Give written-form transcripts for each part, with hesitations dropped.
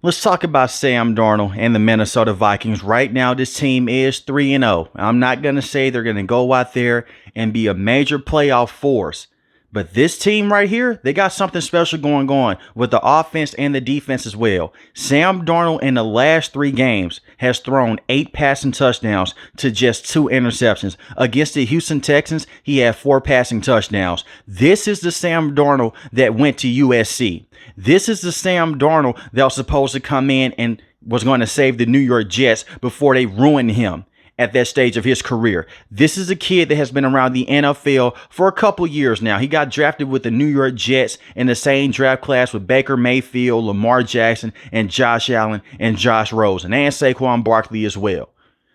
Let's talk about Sam Darnold and the Minnesota Vikings. Right now, this team is 3-0. I'm not going to say they're going to go out there and be a major playoff force. But this team right here, they got something special going on with the offense and the defense as well. Sam Darnold in the last 3 games has thrown 8 passing touchdowns to just 2 interceptions. Against the Houston Texans, he had 4 passing touchdowns. This is the Sam Darnold that went to USC. This is the Sam Darnold that was supposed to come in and was going to save the New York Jets before they ruined him at that stage of his career. This is a kid that has been around the NFL for a couple years now. He got drafted with the New York Jets in the same draft class with Baker Mayfield, Lamar Jackson, and Josh Allen and Josh Rosen, and Saquon Barkley as well.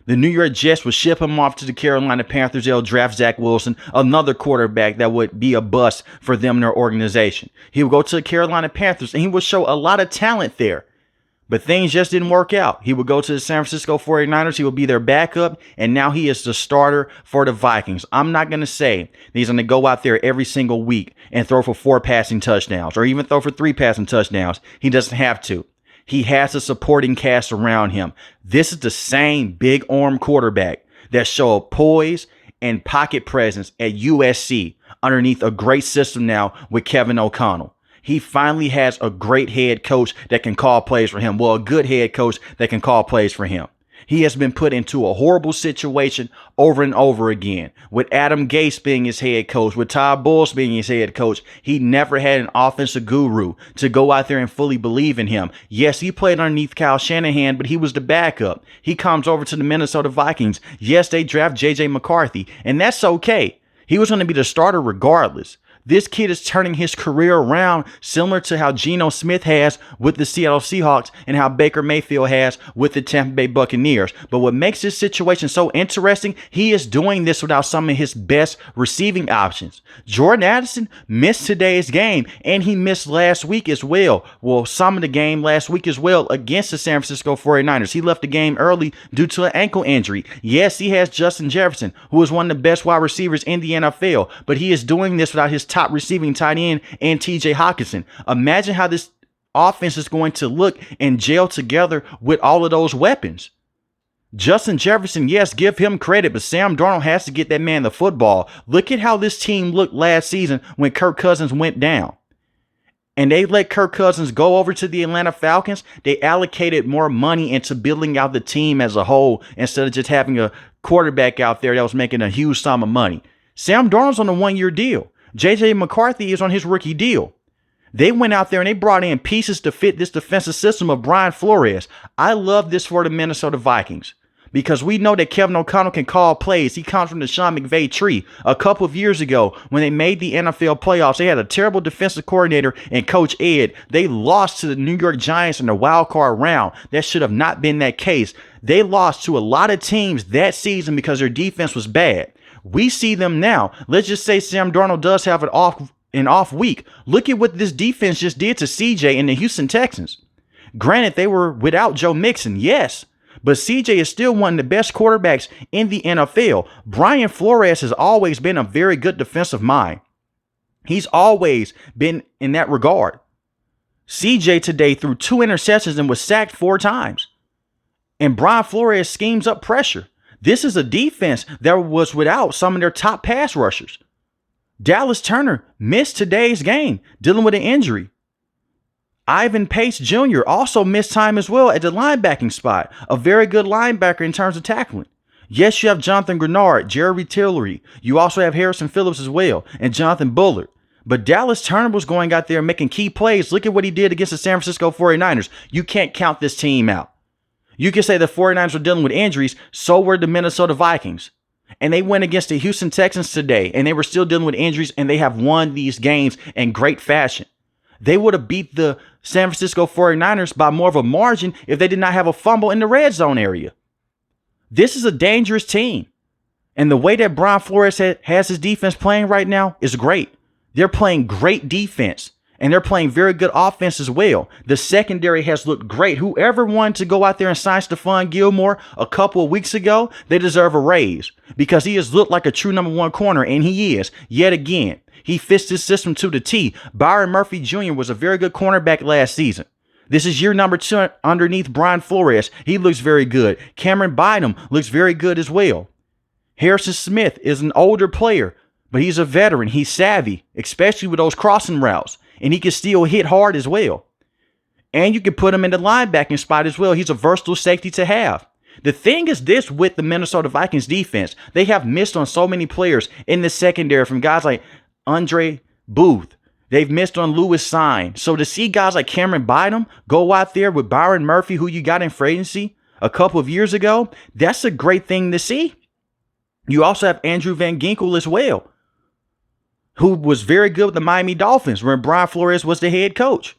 The New York Jets would ship him off to the Carolina Panthers. They'll draft Zach Wilson, another quarterback that would be a bust for them and their organization. He would go to the Carolina Panthers, and he would show a lot of talent there. But things just didn't work out. He would go to the San Francisco 49ers. He would be their backup, and now he is the starter for the Vikings. I'm not going to say that he's going to go out there every single week and throw for 4 passing touchdowns or even throw for 3 passing touchdowns. He doesn't have to. He has a supporting cast around him. This is the same big arm quarterback that showed poise and pocket presence at USC underneath a great system now with Kevin O'Connell. He finally has a great head coach that can call plays for him. Well, a good head coach that can call plays for him. He has been put into a horrible situation over and over again. With Adam Gase being his head coach, with Todd Bowles being his head coach, he never had an offensive guru to go out there and fully believe in him. Yes, he played underneath Kyle Shanahan, but he was the backup. He comes over to the Minnesota Vikings. Yes, they draft J.J. McCarthy, and that's okay. He was going to be the starter regardless. This kid is turning his career around, similar to how Geno Smith has with the Seattle Seahawks and how Baker Mayfield has with the Tampa Bay Buccaneers. But what makes this situation so interesting, he is doing this without some of his best receiving options. Jordan Addison missed today's game, and he missed last week as well. Well, some of the game last week as well against the San Francisco 49ers. He left the game early due to an ankle injury. Yes, he has Justin Jefferson, who is one of the best wide receivers in the NFL, but he is doing this without his top receiving tight end and TJ Hawkinson. Imagine how this offense is going to look and gel together with all of those weapons. Justin Jefferson, yes, give him credit, but Sam Darnold has to get that man the football. Look at how this team looked last season when Kirk Cousins went down. And they let Kirk Cousins go over to the Atlanta Falcons. They allocated more money into building out the team as a whole instead of just having a quarterback out there that was making a huge sum of money. Sam Darnold's on a 1-year deal. J.J. McCarthy is on his rookie deal. They went out there and they brought in pieces to fit this defensive system of Brian Flores. I love this for the Minnesota Vikings because we know that Kevin O'Connell can call plays. He comes from the Sean McVay tree. A couple of years ago, when they made the NFL playoffs, they had a terrible defensive coordinator and Coach Ed. They lost to the New York Giants in the wild card round. That should have not been that case. They lost to a lot of teams that season because their defense was bad. We see them now. Let's just say Sam Darnold does have an off week. Look at what this defense just did to CJ and the Houston Texans. Granted, they were without Joe Mixon, yes, but CJ is still one of the best quarterbacks in the NFL. Brian Flores has always been a very good defensive mind. He's always been in that regard. CJ today threw 2 interceptions and was sacked 4 times. And Brian Flores schemes up pressure. This is a defense that was without some of their top pass rushers. Dallas Turner missed today's game, dealing with an injury. Ivan Pace Jr. also missed time as well at the linebacking spot. A very good linebacker in terms of tackling. Yes, you have Jonathan Grenard, Jerry Tillery. You also have Harrison Phillips as well, and Jonathan Bullard. But Dallas Turner was going out there making key plays. Look at what he did against the San Francisco 49ers. You can't count this team out. You can say the 49ers were dealing with injuries, so were the Minnesota Vikings. And they went against the Houston Texans today, and they were still dealing with injuries, and they have won these games in great fashion. They would have beat the San Francisco 49ers by more of a margin if they did not have a fumble in the red zone area. This is a dangerous team. And the way that Brian Flores has his defense playing right now is great. They're playing great defense. And they're playing very good offense as well. The secondary has looked great. Whoever wanted to go out there and sign Stephon Gilmore a couple of weeks ago, they deserve a raise because he has looked like a true number 1 corner, and he is. Yet again, he fits this system to the T. Byron Murphy Jr. was a very good cornerback last season. This is year number 2 underneath Brian Flores. He looks very good. Cameron Bynum looks very good as well. Harrison Smith is an older player, but he's a veteran. He's savvy, especially with those crossing routes, and he can still hit hard as well. And you can put him in the linebacking spot as well. He's a versatile safety to have. The thing is this with the Minnesota Vikings defense, they have missed on so many players in the secondary from guys like Andre Booth. They've missed on Lewis Sign. So to see guys like Cameron Bynum go out there with Byron Murphy, who you got in free agency a couple of years ago, that's a great thing to see. You also have Andrew Van Ginkel as well, who was very good with the Miami Dolphins when Brian Flores was the head coach.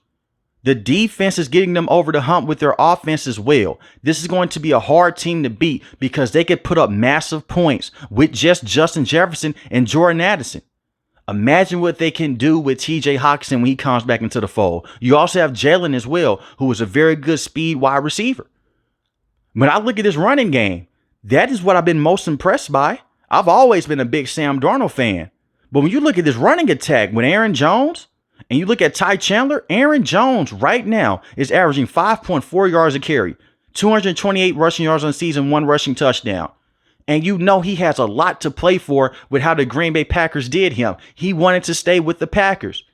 The defense is getting them over the hump with their offense as well. This is going to be a hard team to beat because they could put up massive points with just Justin Jefferson and Jordan Addison. Imagine what they can do with TJ Hockenson when he comes back into the fold. You also have Jalen as well, who is a very good speed wide receiver. When I look at this running game, that is what I've been most impressed by. I've always been a big Sam Darnold fan. But when you look at this running attack with Aaron Jones and you look at Ty Chandler, Aaron Jones right now is averaging 5.4 yards a carry, 228 rushing yards on the season, 1 rushing touchdown. And you know he has a lot to play for with how the Green Bay Packers did him. He wanted to stay with the Packers.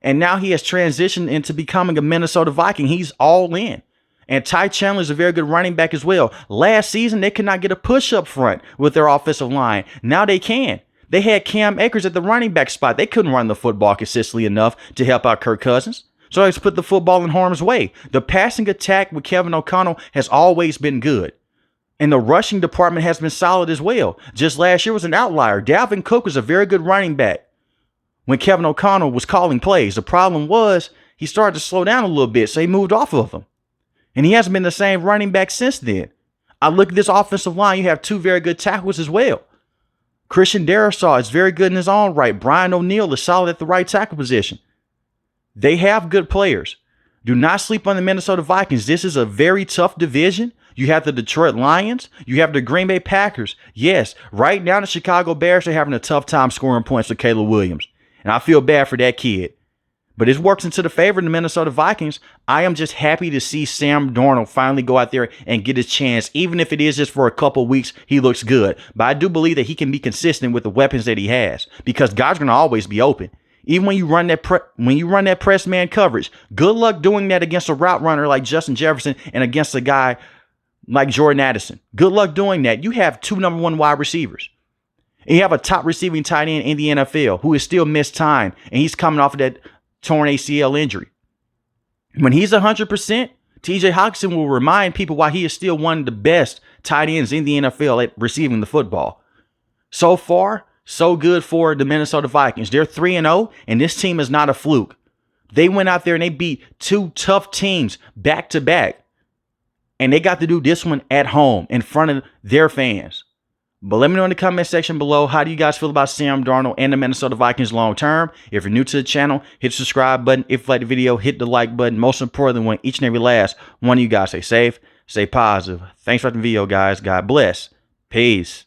And now he has transitioned into becoming a Minnesota Viking. He's all in. And Ty Chandler is a very good running back as well. Last season, they could not get a push up front with their offensive line. Now they can. They had Cam Akers at the running back spot. They couldn't run the football consistently enough to help out Kirk Cousins. So they put the football in harm's way. The passing attack with Kevin O'Connell has always been good. And the rushing department has been solid as well. Just last year was an outlier. Dalvin Cook was a very good running back when Kevin O'Connell was calling plays. The problem was he started to slow down a little bit, so he moved off of him. And he hasn't been the same running back since then. I look at this offensive line. You have 2 very good tackles as well. Christian Darrisaw is very good in his own right. Brian O'Neill is solid at the right tackle position. They have good players. Do not sleep on the Minnesota Vikings. This is a very tough division. You have the Detroit Lions. You have the Green Bay Packers. Yes, right now the Chicago Bears are having a tough time scoring points with Caleb Williams. And I feel bad for that kid. But it works into the favor of the Minnesota Vikings. I am just happy to see Sam Darnold finally go out there and get his chance. Even if it is just for a couple weeks, he looks good. But I do believe that he can be consistent with the weapons that he has. Because guys are going to always be open. Even when you run that press man coverage, good luck doing that against a route runner like Justin Jefferson and against a guy like Jordan Addison. Good luck doing that. You have 2 number 1 wide receivers. And you have a top receiving tight end in the NFL who is still missed time. And he's coming off of that torn ACL injury. When he's 100%, TJ Hockenson will remind people why he is still one of the best tight ends in the NFL at receiving the football. So far, so good for the Minnesota Vikings. They're 3-0, and this team is not a fluke. They went out there and they beat 2 tough teams back to back. And they got to do this one at home in front of their fans. But let me know in the comment section below, how do you guys feel about Sam Darnold and the Minnesota Vikings long term? If you're new to the channel, hit the subscribe button. If you like the video, hit the like button. Most importantly, want each and every last one of you guys stay safe, stay positive. Thanks for watching the video, guys. God bless. Peace.